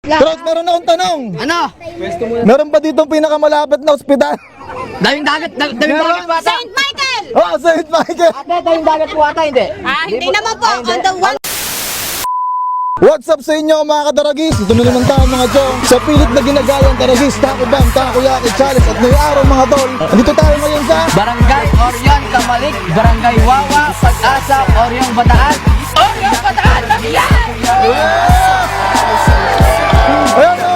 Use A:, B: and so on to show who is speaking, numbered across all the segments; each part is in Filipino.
A: Trot, meron akong tanong.
B: Ano?
A: Meron ba dito pinakamalapit na ospital?
B: Daming dagat po ata.
C: Saint Michael!
A: Oh, St. Michael.
B: Ate, daming dagat po ata, hindi?
C: Hindi naman po. On the one.
A: What's up sa inyo mga kadaragis? Ito na naman tayo mga chong sa pilit na ginagayang taragis, takubang, takoyaki, challenge at ngayong araw mga tol. Andito tayo ngayon sa
B: Barangay Orion, Kamalik, Barangay Wawa, Pag-asa, Orion, Bataan. Orion, Bataan! Yan!
A: Ayan o!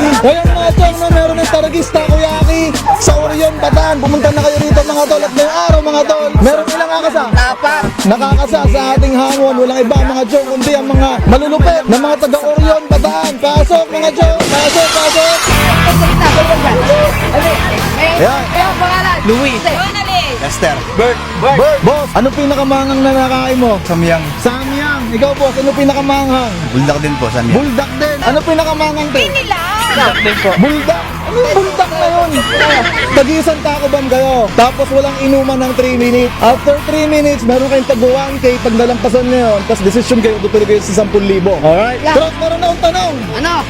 A: Ayan mga chong na meron ng taragis, takoyaki sa Orion, Bataan. Pumunta na kayo rito mga tol at ngayong araw mga tol. Meron ilang akasa?
B: Apat.
A: Nakakasa sa ating hangon, walang iba mga chong kundi ang mga malulupit na mga taga Orion, Bataan. Pasok mga chong! Pasok! Pasok! Ayan!
B: Ang pangalan? Luis.
C: Jonalyn.
A: Lester. Bert. Boss, anong pinakamanghang na nakain mo?
D: Samyang.
A: Samyang. Ikaw boss, ano pinakamanghang?
D: Buldak din po, samyang.
A: Buldak din. Ano pinakamanghang din?
C: Nila.
A: Buldak. Ano yung buldak na yun? Tag-iisang takobang kayo. Tapos walang inuman ng 3 minutes. After 3 minutes, meron kayong tag 1K. Pag nalampasan nyo yun, tapos decision kayo, tutuloy kayo sa 10,000. Alright? Trot, meron akong tanong.
B: Ano?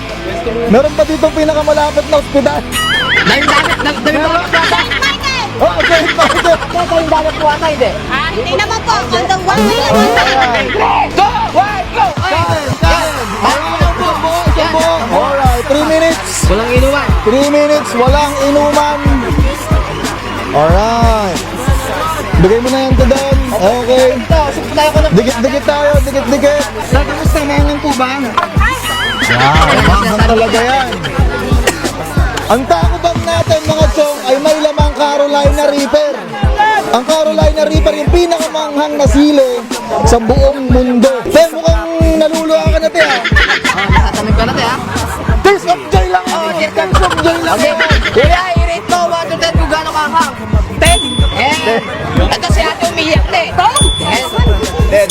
A: Meron ba dito pinakamalapit na ospital?
B: Daming dagat po ata.
C: Saint Michael!
A: Oh, okay.
B: Daming dagat po ata, hindi?
C: Hindi naman po. On the one.
B: Go! One, go!
A: Alright, 3 minutes.
B: Walang inuman.
A: 3 minutes, walang inuman. Alright. Bigay mo na yan to doon. Okay. Dikit-dikit tayo, dikit-dikit. Kamusta mangang po ba? Mangang talaga yan. Ang takubang natin mga chong ay may lamang Carolina Reaper. Ang Carolina Reaper yung pinakamanghang na sili sa buong mundo. Te, mukhang naluluha ka na te ha.
B: Nakatamig ka natin, ha?
A: Taste of joy lang. Taste of joy lang.
B: Okay. Kuya, i-rate mo 1 to 10 kung gano'ng kahang. 10. Eh. Ito si ate umiyak na eh. 10.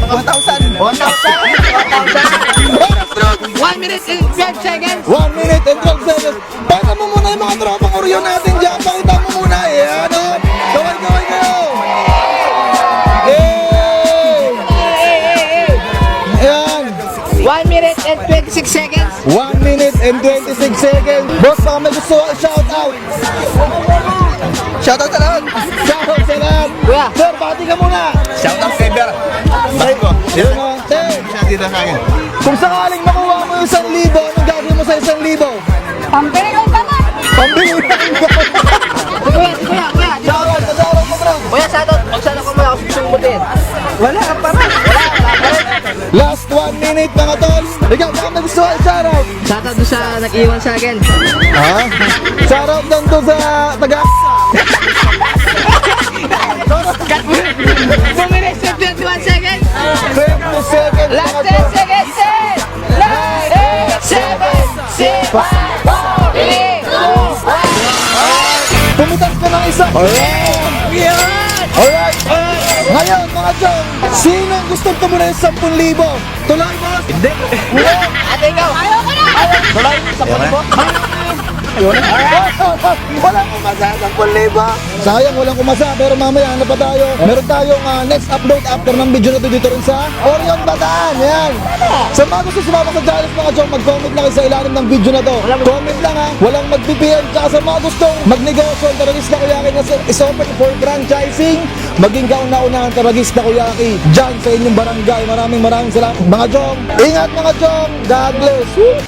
D: 1,000.
B: 1 minute and 12 seconds.
A: 1 minute and 12 seconds. Pakita mo muna yung mga tropang Orion natin dyan. Pakita mo muna. Ayan o. Gawin kayo. Ayan.
B: 1 minute and 26 seconds.
A: 1 minute and 26 seconds. Boss, baka may gusto ka shout out.
D: Shoutout sa lahat.
A: Shout out sa lahat.
B: Kuya.
A: Sir, pati ka muna.
D: Shoutout kay Ber. Basko.
A: Yun o. Sir,
D: Siya dito sa akin.
A: kung sakaling makuha mo yung 1,000, anong gagawin mo sa 1,000?
C: Pambili ko naman.
A: Pambili lang.
B: Kuya.
A: Shout out mo bro.
B: Kuya, shoutout. Magsala ko muna ako gusto mong butin. Wala ka pa rin.
A: Last 1 minute mga tol. Ikaw, baka may gusto ka shout out.
B: Shoutout doon sa nag-iwan sa akin.
A: Ha? Shout out lang doon sa taga...
B: 2 minutes and 21 seconds.
A: 20 seconds
B: Last
A: mga
B: 10
A: tol.
B: seconds. 10, 9, 8, 7, 6, 5, 4, 3, 2, 1.
A: Pumitas ka ng isa. Alright. Ngayon mga chong, sino ang gustong tumunan ng 10,000? Tuloy boss. Hindi.
B: Ate, ikaw.
C: Ayoko na.
A: Tuloy. Walang umasa, 10,000. Sayang, walang umasa, pero mamaya ano pa tayo? Meron tayong next upload after ng video na to dito rin sa Orion, Bataan. Yan. Sa mga gusto sumama sa challenge mga chong, mag-comment lang kayo sa ilalim ng video na to. Comment lang ha. Walang mag-PPM. Tsaka sa mga gustong magnegosyo, taragis na kuyaki na is open for franchising. Maging kauna-unahang taragis na kuyaki dyan sa inyong barangay. Maraming salamat mga chong. Ingat mga chong. God bless. Woo!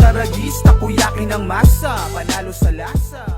E: Taragis, takoyaki ng masa, panalo sa lasa.